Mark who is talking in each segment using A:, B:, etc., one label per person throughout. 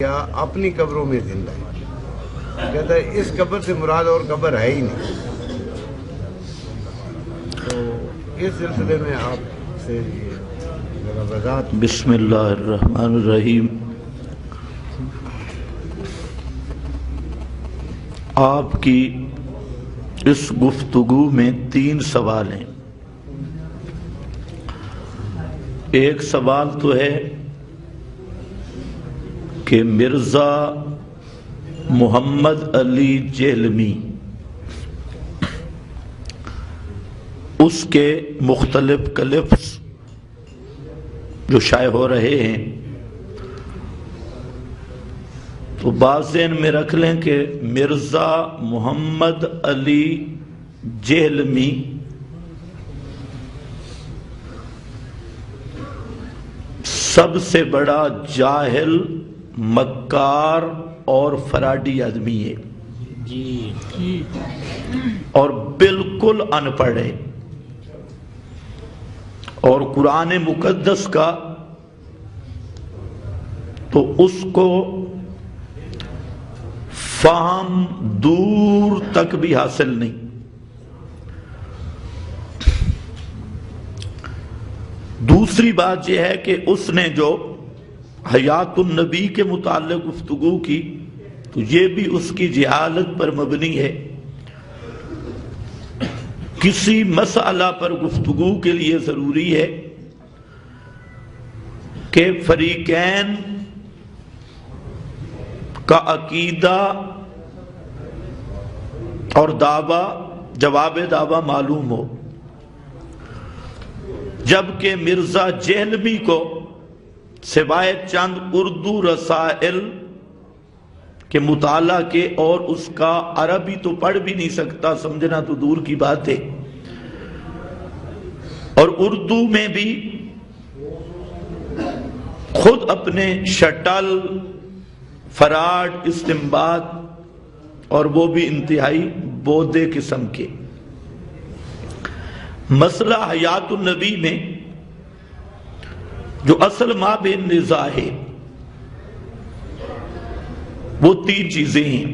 A: یا اپنی قبروں میں زندہ ہے، کہتا ہے اس قبر سے مراد اور قبر ہے ہی نہیں۔ تو اس سلسلے میں آپ سے ذرا وضاحت۔
B: بسم اللہ الرحمن الرحیم۔ آپ کی اس گفتگو میں 3 سوال ہیں۔ ایک سوال تو ہے کہ مرزا محمد علی جہلمی اس کے مختلف کلپس جو شائع ہو رہے ہیں، تو بعض ذہن میں رکھ لیں کہ مرزا محمد علی جہلمی سب سے بڑا جاہل، مکار اور فراڈی آدمی ہے جی، اور بالکل ان پڑھ ہے، اور قرآن مقدس کا تو اس کو فہم دور تک بھی حاصل نہیں۔ دوسری بات یہ ہے کہ اس نے جو حیات النبی کے متعلق گفتگو کی تو یہ بھی اس کی جہالت پر مبنی ہے۔ کسی مسئلہ پر گفتگو کے لیے ضروری ہے کہ فریقین کا عقیدہ اور دعویٰ، جواب دعویٰ معلوم ہو، جبکہ مرزا جہلمی کو سوائے چند اردو رسائل کے مطالعہ کے اور اس کا عربی تو پڑھ بھی نہیں سکتا، سمجھنا تو دور کی بات ہے، اور اردو میں بھی خود اپنے شٹل، فراڈ، استنباط، اور وہ بھی انتہائی بودے قسم کے۔ مسئلہ حیات النبی میں جو اصل مابین نزاع ہے وہ 3 چیزیں ہیں۔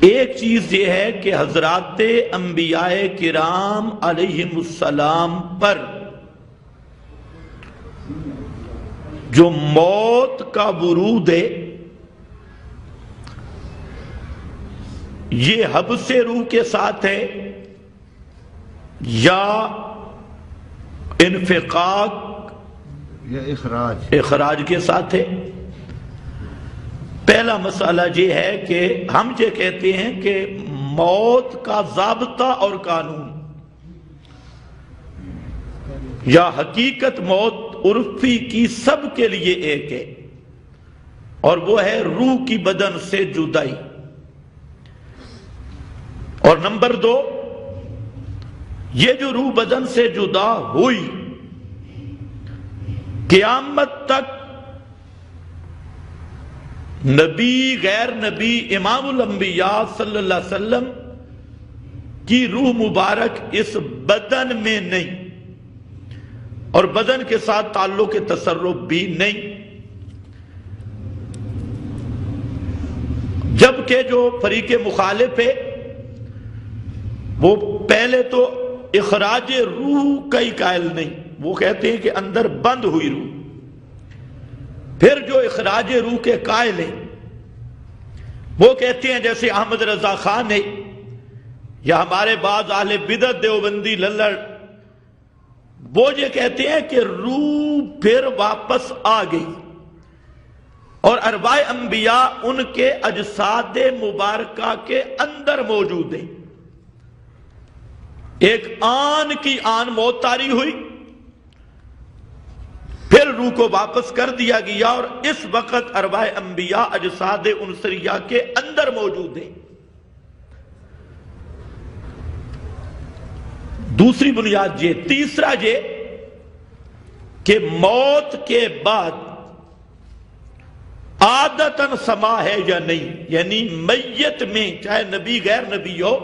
B: ایک چیز یہ ہے کہ حضرات انبیاء کرام علیہم السلام پر جو موت کا ورود ہے یہ حبس روح کے ساتھ ہے یا انفقاق
A: یا
B: اخراج کے ساتھ ہے۔ پہلا مسئلہ یہ ہے کہ ہم یہ کہتے ہیں کہ موت کا ضابطہ اور قانون یا حقیقت موت عرفی کی سب کے لیے ایک ہے، اور وہ ہے روح کی بدن سے جدائی۔ اور نمبر 2، یہ جو روح بدن سے جدا ہوئی قیامت تک نبی، غیر نبی، امام الانبیاء صلی اللہ علیہ وسلم کی روح مبارک اس بدن میں نہیں، اور بدن کے ساتھ تعلق تصرف بھی نہیں، جبکہ جو فریق مخالف ہے وہ پہلے تو اخراج روح کا ہی قائل نہیں، وہ کہتے ہیں کہ اندر بند ہوئی روح۔ پھر جو اخراج روح کے قائل ہیں وہ کہتے ہیں جیسے احمد رضا خان ہے یا ہمارے بعض اہل بدعت دیوبندی للڑ، وہ یہ کہتے ہیں کہ روح پھر واپس آ گئی اور ارواح انبیاء ان کے اجساد مبارکہ کے اندر موجود ہیں۔ ایک آن کی آن موت طاری ہوئی، پھر روح کو واپس کر دیا گیا، اور اس وقت ارواح انبیاء اجساد عنصریہ کے اندر موجود ہیں۔ دوسری بنیاد یہ۔ تیسرا یہ کہ موت کے بعد عادتاً سما ہے یا نہیں، یعنی میت میں چاہے نبی غیر نبی ہو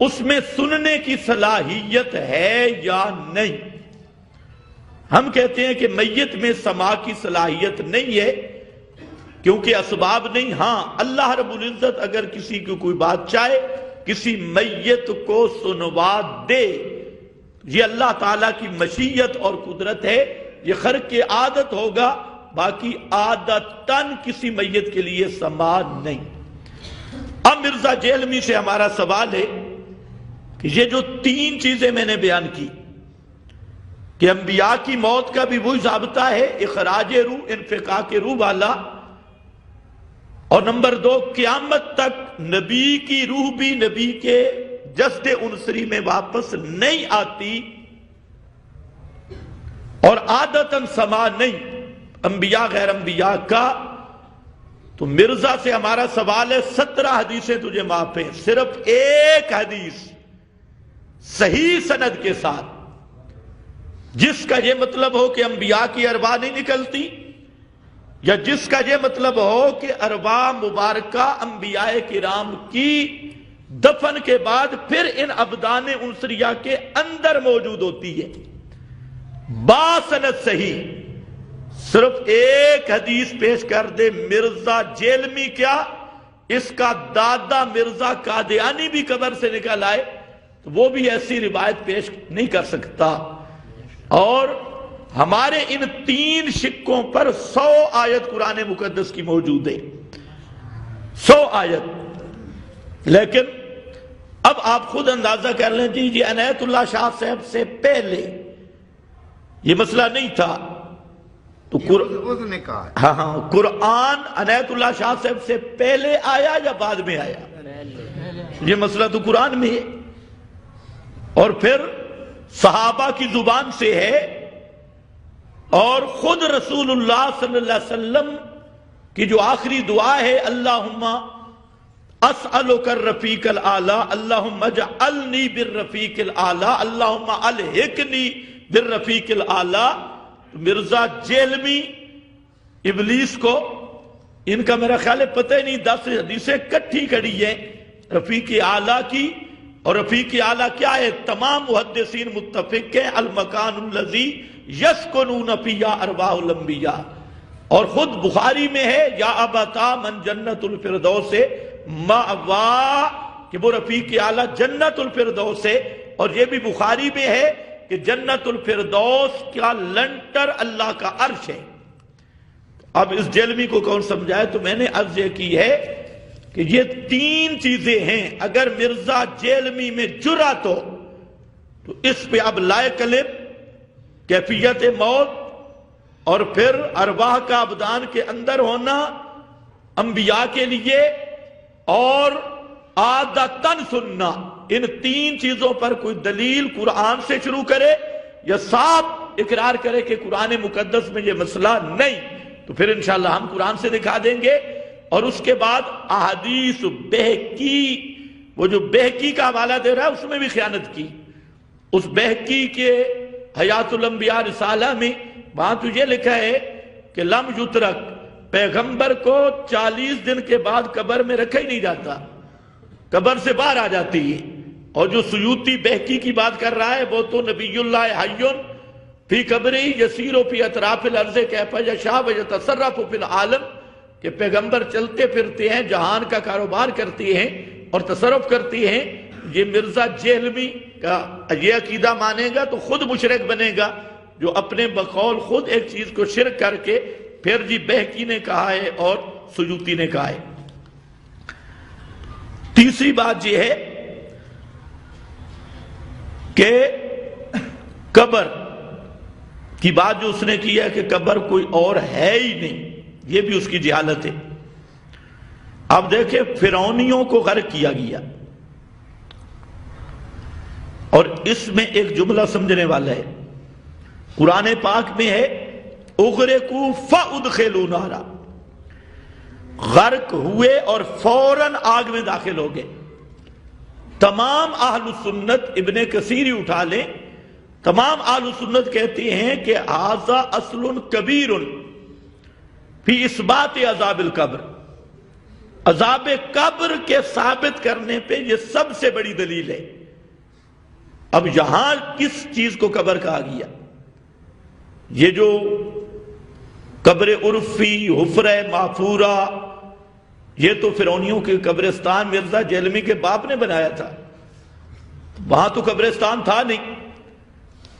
B: اس میں سننے کی صلاحیت ہے یا نہیں۔ ہم کہتے ہیں کہ میت میں سماع کی صلاحیت نہیں ہے کیونکہ اسباب نہیں. ہاں اللہ رب العزت اگر کسی کو کوئی بات چاہے کسی میت کو سنوا دے، یہ اللہ تعالیٰ کی مشیت اور قدرت ہے، یہ خرق کی عادت ہوگا، باقی عادتاً کسی میت کے لیے سماع نہیں. اب مرزا جیلمی سے ہمارا سوال ہے کہ یہ جو 3 چیزیں میں نے بیان کی کہ انبیاء کی موت کا بھی وہی ضابطہ ہے، اخراج روح، انفقاق روح والا، اور نمبر 2 قیامت تک نبی کی روح بھی نبی کے جسد عنصری میں واپس نہیں آتی، اور عادتاً سماع نہیں انبیاء غیر انبیاء کا. تو مرزا سے ہمارا سوال ہے 17 حدیثیں تجھے معاف ہیں، صرف ایک حدیث صحیح سند کے ساتھ جس کا یہ مطلب ہو کہ انبیاء کی ارواح نہیں نکلتی، یا جس کا یہ مطلب ہو کہ ارواح مبارکہ انبیاء کرام کی دفن کے بعد پھر ان ابدان عنصریہ کے اندر موجود ہوتی ہے. باسند صحیح صرف ایک حدیث پیش کر دے. مرزا جیلمی کیا، اس کا دادا مرزا قادیانی بھی قبر سے نکل آئے تو وہ بھی ایسی روایت پیش نہیں کر سکتا. اور ہمارے ان 3 سکوں پر 100 آیت قرآن مقدس کی موجود ہے، 100 آیت. لیکن اب آپ خود اندازہ کر لیں جی عنایت اللہ شاہ صاحب سے پہلے یہ مسئلہ نہیں تھا تو
A: اس نے کہا
B: ہاں قرآن عنایت اللہ شاہ صاحب سے پہلے آیا یا بعد میں آیا؟ یہ مسئلہ تو قرآن میں ہے، اور پھر صحابہ کی زبان سے ہے، اور خود رسول اللہ صلی اللہ علیہ وسلم کی جو آخری دعا ہے اللہم اسألک الرفیق الاعلی اللہم اجعلنی بالرفیق الاعلی اللہم الحقنی بالرفیق الاعلی. مرزا جیلمی ابلیس کو ان کا میرا خیال ہے پتہ ہی نہیں 10 حدیثیں کٹھی کڑی ہیں رفیق اعلیٰ کی. اور رفیق اعلیٰ کیا ہے؟ تمام محدثین متفق ہیں المکان الذی یسکنون فیہ ارواح الانبیاء. اور خود بخاری میں ہے یا ابتا من جنت الفردوس مأوا، کہ وہ رفیق اعلیٰ جنت الفردوس ہے. اور یہ بھی بخاری میں ہے کہ جنت الفردوس کا لنٹر اللہ کا عرش ہے. اب اس جیلمی کو کون سمجھائے؟ تو میں نے عرض یہ کی ہے کہ یہ 3 چیزیں ہیں. اگر مرزا جیلمی میں جرأت ہو تو اس پہ اب لائق قلب، کیفیت موت، اور پھر ارواح کا ابدان کے اندر ہونا انبیاء کے لیے، اور عادتاً سننا، ان 3 چیزوں پر کوئی دلیل قرآن سے شروع کرے یا صاف اقرار کرے کہ قرآن مقدس میں یہ مسئلہ نہیں، تو پھر انشاءاللہ ہم قرآن سے دکھا دیں گے. اور اس کے بعد احادیث بہقی، وہ جو بہقی کا حوالہ دے رہا ہے اس میں بھی خیانت کی. اس بہقی کے حیات الانبیاء رسالہ میں وہاں تو یہ لکھا ہے کہ لم یترک، پیغمبر کو 40 دن کے بعد قبر میں رکھا ہی نہیں جاتا، قبر سے باہر آ جاتی ہے. اور جو سیوطی بہقی کی بات کر رہا ہے وہ تو نبی اللہ حیٌ فی قبری یسیر فی اطراف الارض کیف یشاء ویتصرف فی العالم، کہ پیغمبر چلتے پھرتے ہیں، جہان کا کاروبار کرتے ہیں اور تصرف کرتے ہیں. یہ مرزا جیلمی کا یہ عقیدہ مانے گا تو خود مشرک بنے گا، جو اپنے بقول خود ایک چیز کو شرک کر کے پھر جی بہقی نے کہا ہے اور سیوطی نے کہا ہے. تیسری بات یہ ہے کہ قبر کی بات جو اس نے کی ہے کہ قبر کوئی اور ہے ہی نہیں، یہ بھی اس کی جہالت ہے. اب دیکھیں فرعونیوں کو غرق کیا گیا، اور اس میں ایک جملہ سمجھنے والا ہے. قرآن پاک میں ہے اغرقوا فادخلوا نارا، غرق ہوئے اور فوراً آگ میں داخل ہو گئے. تمام اہل سنت، ابن کثیر ہی اٹھا لیں، تمام اہل سنت کہتے ہیں کہ ھذا اصل کبیر فی اثبات عذاب القبر، عذاب قبر کے ثابت کرنے پہ یہ سب سے بڑی دلیل ہے. اب یہاں کس چیز کو قبر کہا گیا؟ یہ جو قبر عرفی، حفرہ محفورہ، یہ تو فرعونیوں کے قبرستان مرزا جہلمی کے باپ نے بنایا تھا، وہاں تو قبرستان تھا نہیں،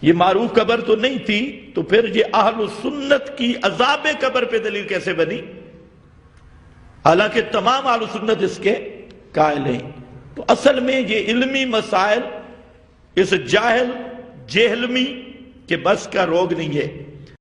B: یہ معروف قبر تو نہیں تھی، تو پھر یہ اہل سنت کی عذاب قبر پہ دلیل کیسے بنی؟ حالانکہ تمام اہل سنت اس کے قائل ہیں۔ تو اصل میں یہ علمی مسائل اس جاہل جہلمی کے بس کا روگ نہیں ہے۔